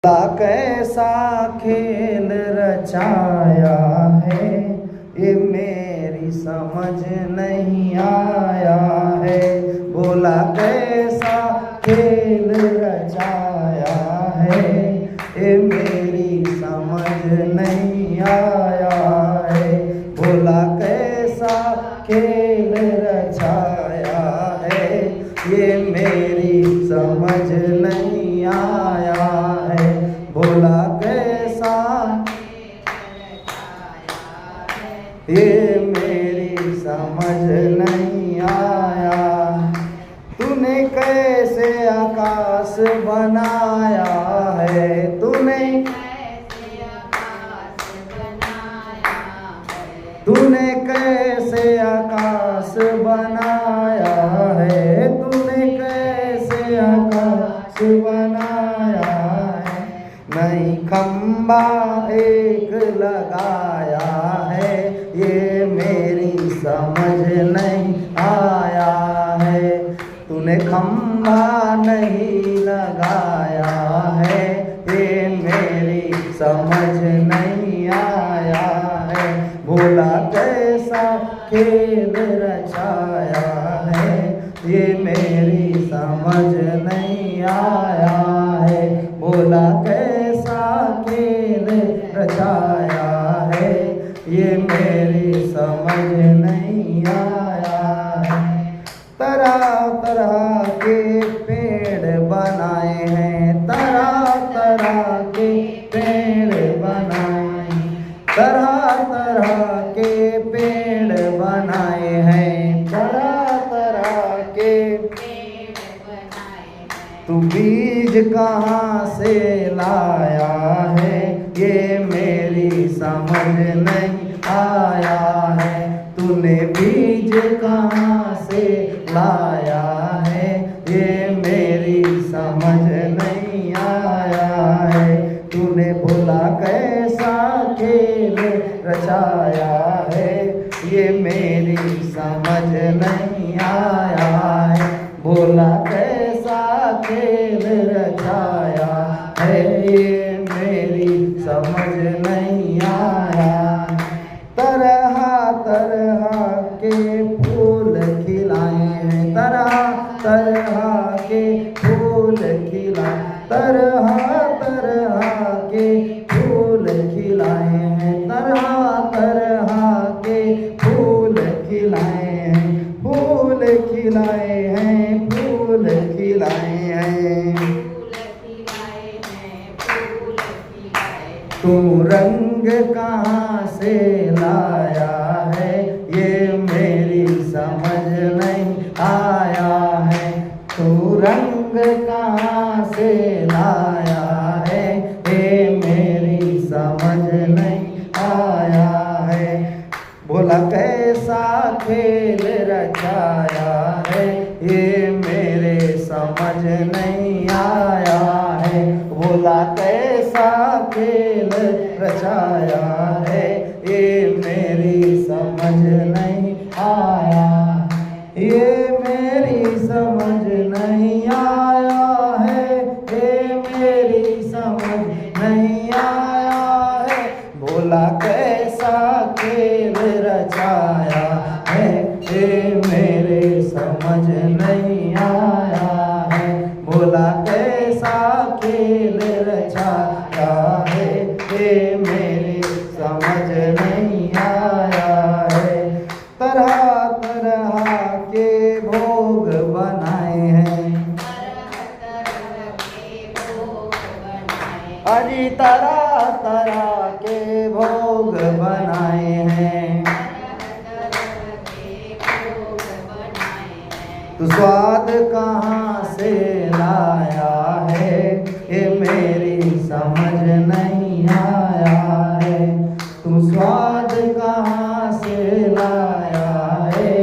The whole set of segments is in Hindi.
कैसा खेल रचाया है ये मेरी समझ नहीं आया है। बोला कैसा खेल रचाया है ये मेरी समझ नहीं आया है। बोला कैसा खेल रचाया है ये मेरी समझ नहीं आया है। बोला कैसा ये मेरी समझ नहीं आया। तूने कैसे आकाश बनाया है, तूने कैसे आकाश बनाया है, तूने कैसे आकाश बनाया है। नहीं खंबा एक लगाया है ये मेरी समझ नहीं आया है। तूने खंबा नहीं लगाया है ये मेरी समझ नहीं आया है। भोला कैसा खेल रचाया है ये मेरी समझ नहीं आया है। भोला कैसा खेल रचाया है ये मेरी समझ नहीं आया है। तरह तरह के पेड़ बनाए हैं, तरह तरह के पेड़ बनाए, तरह तरह के पेड़ बनाए हैं, तरह तरह के तू बीज कहाँ से लाया है ये मेरी समझ नहीं आया है। तूने बीज कहाँ से लाया है ये मेरी समझ नहीं आया है। तूने भोला कैसा खेल रचाया है ये मेरी समझ नहीं आया है। भोला कैसा खेल रचाया है ये मेरी समझ नहीं आया। तरह तरह के फूल खिलाए हैं, तरह तरह के फूल खिलाए, तरह तरह के फूल खिलाए हैं, तरह तरह के फूल खिलाए हैं, फूल खिलाए हैं, फूल खिलाए हैं। तू रंग कहाँ से लाया है ये मेरी समझ नहीं आया है। तू रंग कहाँ से लाया है ये मेरी समझ नहीं आया है। बोला कैसा खेल रचाया है ये मेरे समझ नहीं आया है। बोला कैसा खेल रचाया है ये मेरी समझ नहीं आया, ये मेरी समझ नहीं आया है, ये मेरी समझ नहीं आया है। भोला कैसा खेल रचाया है ये मेरे समझ नहीं आया है। भोला कैसा खेल रचाया है ये मेरे समझ नहीं आया है। तरह तरह के भोग बनाए हैं, अजी तरह तरह के भोग बनाए हैं। तू स्वाद कहाँ से लाया है ये मेरी समझ नहीं आया है। तू स्वाद कहाँ से लाया है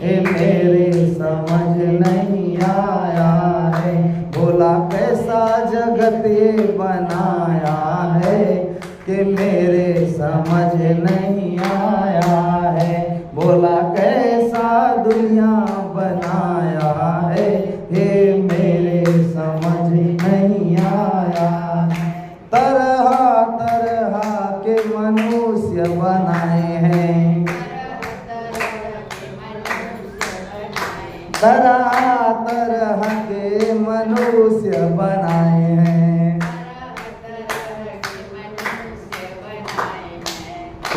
ये मेरे समझ नहीं आया है। भोला कैसा जगत ये बनाया है कि मेरे समझ नहीं आया है। भोला कैसा दुनिया बनाया है ये मेरे समझ नहीं आया।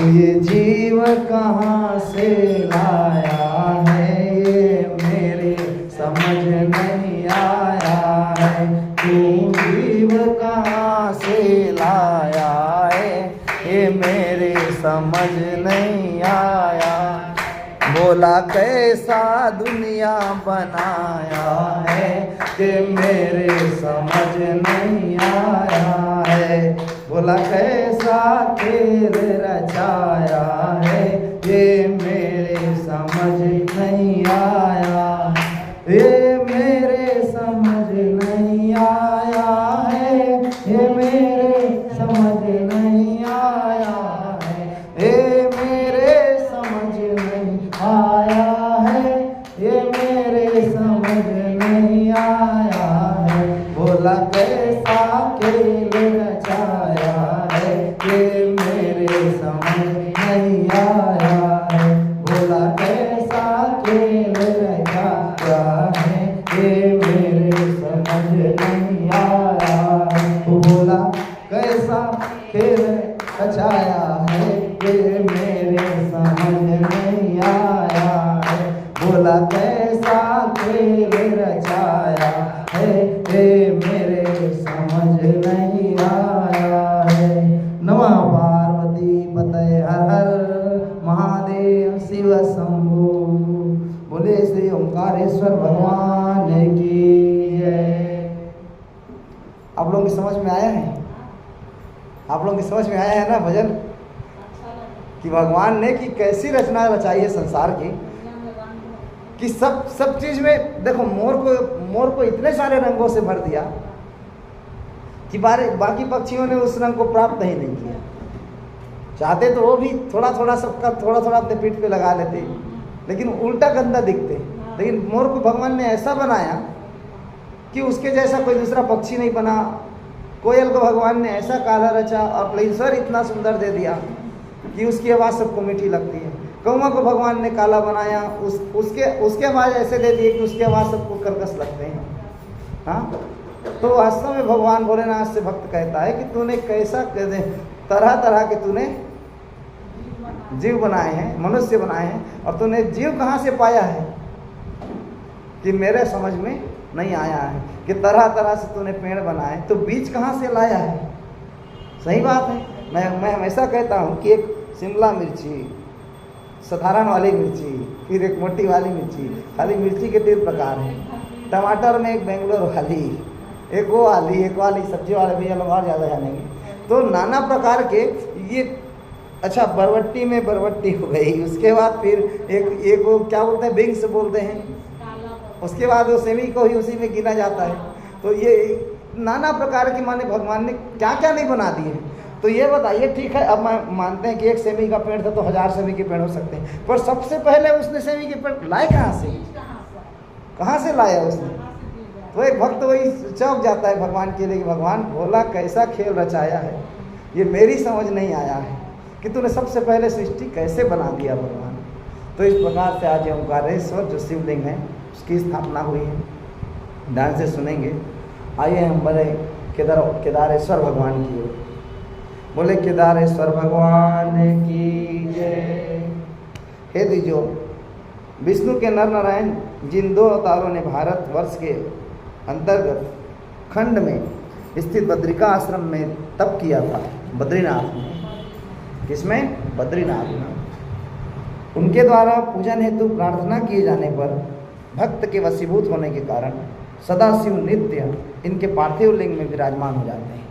तू ये जीव कहाँ से लाया है, ये मेरे समझ नहीं आया है। तू जीव कहाँ से लाया है, ये मेरे समझ नहीं आया। बोला कैसा दुनिया बनाया है, कि मेरे समझ नहीं आया है। बोला कैसा खेल रचाया है, ये मेरे समझ नहीं आया। ये मेरे समझ नहीं आया है, ये मेरे समझ नहीं आया है। ये मेरे समझ नहीं आया है, ये मेरे समझ नहीं आया है। बोला कैसा खेल रचाया है, ये मेरे समझ नहीं आया है। बोला कैसा खेल रचाया है, ये मेरे समझ नहीं आया है। बोला कैसा खेल रचाया है, ये मेरे समझ नहीं आया है। बोला कैसा खेल रचाया है, ये मेरे समझ नहीं आया है। नमः पार्वती पतये हर हर महादेव शिव शंभु। बोले श्री ओंकारेश्वर भगवान की जय। आप लोगों की समझ में आया है? आप लोगों की समझ में आया है ना भजन, कि भगवान ने कि कैसी रचना रचाई है संसार की, कि सब चीज में देखो मोर को इतने सारे रंगों से भर दिया कि बाकी पक्षियों ने उस रंग को प्राप्त नहीं किया। चाहते तो वो भी थोड़ा थोड़ा सबका थोड़ा थोड़ा अपने पीठ पे लगा लेते, लेकिन उल्टा गंदा दिखते। लेकिन मोर को भगवान ने ऐसा बनाया कि उसके जैसा कोई दूसरा पक्षी नहीं बना। कोयल को भगवान ने ऐसा काला रचा और स्वर इतना सुंदर दे दिया कि उसकी आवाज़ सबको मीठी लगती है। कौवा को भगवान ने काला बनाया, उसके आवाज़ ऐसे दे दिए कि उसकी आवाज़ सबको कर्कश लगते हैं। हाँ, तो वास्तव में भगवान भोलेनाथ से भक्त कहता है कि तूने कैसा तरह तरह के तूने जीव बनाए हैं, मनुष्य बनाए हैं, और तूने जीव कहाँ से पाया है कि मेरे समझ में नहीं आया है। कि तरह तरह से तूने पेड़ बनाए, तो बीज कहाँ से लाया है? सही बात है। मैं हमेशा कहता हूँ कि एक शिमला मिर्ची, साधारण वाली मिर्ची, फिर एक मोटी वाली मिर्ची, खाली मिर्ची के 3 प्रकार हैं। टमाटर में एक बेंगलोर वाली, एक वो वाली, एक वाली सब्जी वाले भैया लोग और ज़्यादा जानेंगे। तो नाना प्रकार के ये, अच्छा बरबट्टी में बरबट्टी हो गई, उसके बाद फिर एक वो क्या बोलते हैं, बिंग्स बोलते हैं, उसके बाद वो सेमी को ही उसी में गिना जाता है। तो ये नाना प्रकार की माने भगवान ने क्या क्या नहीं बना दिए। तो ये बताइए, ठीक है, अब मैं मानते हैं कि एक सेमी का पेड़ था तो 1000 सेमी के पेड़ हो सकते हैं, पर सबसे पहले उसने सेमी के पेड़ लाए कहाँ से लाया उसने? तो एक भक्त वही चौंक जाता है भगवान के लिए कि भगवान भोला कैसा खेल रचाया है, ये मेरी समझ नहीं आया है कि तूने सबसे पहले सृष्टि कैसे बना दिया भगवान। तो इस प्रकार से आज ओंकारेश्वर जो शिवलिंग है उसकी स्थापना हुई है, ध्यान से सुनेंगे। आइए हम बढ़े केदारेश्वर भगवान की ओर। बोले केदारेश्वर भगवान की जय। हे द्विजो, विष्णु के नर नारायण जिन 2 अवतारों ने भारत वर्ष के अंतर्गत खंड में स्थित बद्रिका आश्रम में तप किया था, बद्रीनाथ में, किसमें? बद्रीनाथ में। उनके द्वारा पूजन हेतु प्रार्थना किए जाने पर भक्त के वशीभूत होने के कारण सदाशिव नित्य इनके पार्थिव लिंग में विराजमान हो जाते हैं।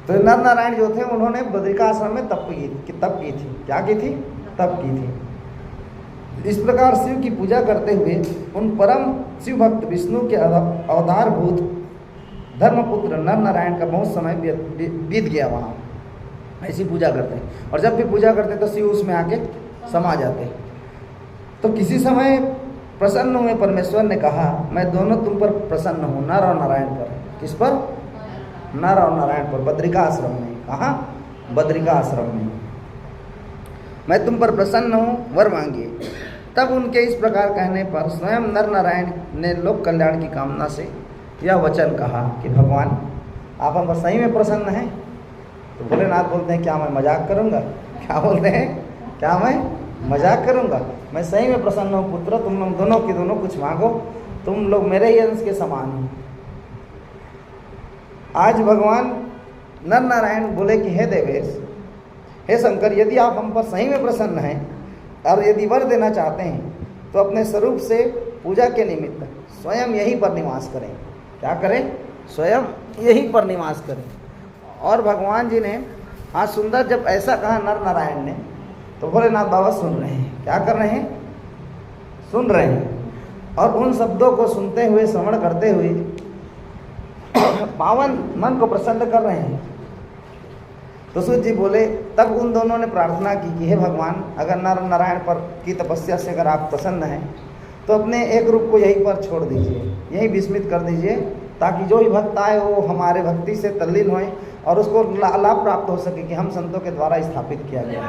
तो नर नारायण जो थे उन्होंने बद्रिका आश्रम में तप की थी। क्या की थी? तप की थी। इस प्रकार शिव की पूजा करते हुए उन परम शिव भक्त विष्णु के अवतारभूत धर्मपुत्र नर नारायण का बहुत समय बीत गया वहाँ। ऐसी पूजा करते हैं, और जब भी पूजा करते तो शिव उसमें आके समा जाते हैं। तो किसी समय प्रसन्न हुए परमेश्वर ने कहा, मैं दोनों तुम पर प्रसन्न हूँ, नर और नारायण पर। किस पर? नर और नारायण पर, बद्रिका आश्रम में। कहाँ? बद्रिका आश्रम में। मैं तुम पर प्रसन्न हूँ, वर मांगिए। तब उनके इस प्रकार कहने पर स्वयं नर नारायण ने लोक कल्याण की कामना से यह वचन कहा कि भगवान आप हम पर सही में प्रसन्न हैं, तो भोलेनाथ बोलते हैं क्या मैं मजाक करूँगा? क्या बोलते हैं? क्या मैं मजाक करूँगा? मैं सही में प्रसन्न हूँ पुत्र, तुम लोग दोनों की दोनों कुछ मांगो, तुम लोग मेरे ही अंश के समान हो। आज भगवान नर नारायण बोले कि हे देवेश, हे शंकर, यदि आप हम पर सही में प्रसन्न हैं और यदि वर देना चाहते हैं तो अपने स्वरूप से पूजा के निमित्त स्वयं यहीं पर निवास करें। क्या करें? स्वयं यहीं पर निवास करें। और भगवान जी ने आज सुंदर जब ऐसा कहा नर नारायण ने, तो भोलेनाथ बाबा सुन रहे हैं। क्या कर रहे हैं? सुन रहे हैं। और उन शब्दों को सुनते हुए, श्रवण करते हुए पावन मन को प्रसन्न कर रहे हैं। तो सूत जी बोले, तब उन दोनों ने प्रार्थना की कि हे भगवान, अगर नर नारायण पर की तपस्या से अगर आप प्रसन्न हैं तो अपने एक रूप को यहीं पर छोड़ दीजिए, यहीं विस्मित कर दीजिए, ताकि जो भी भक्त आए वो हमारे भक्ति से तल्लीन होए और उसको लाभ प्राप्त हो सके कि हम संतों के द्वारा स्थापित किया गया है।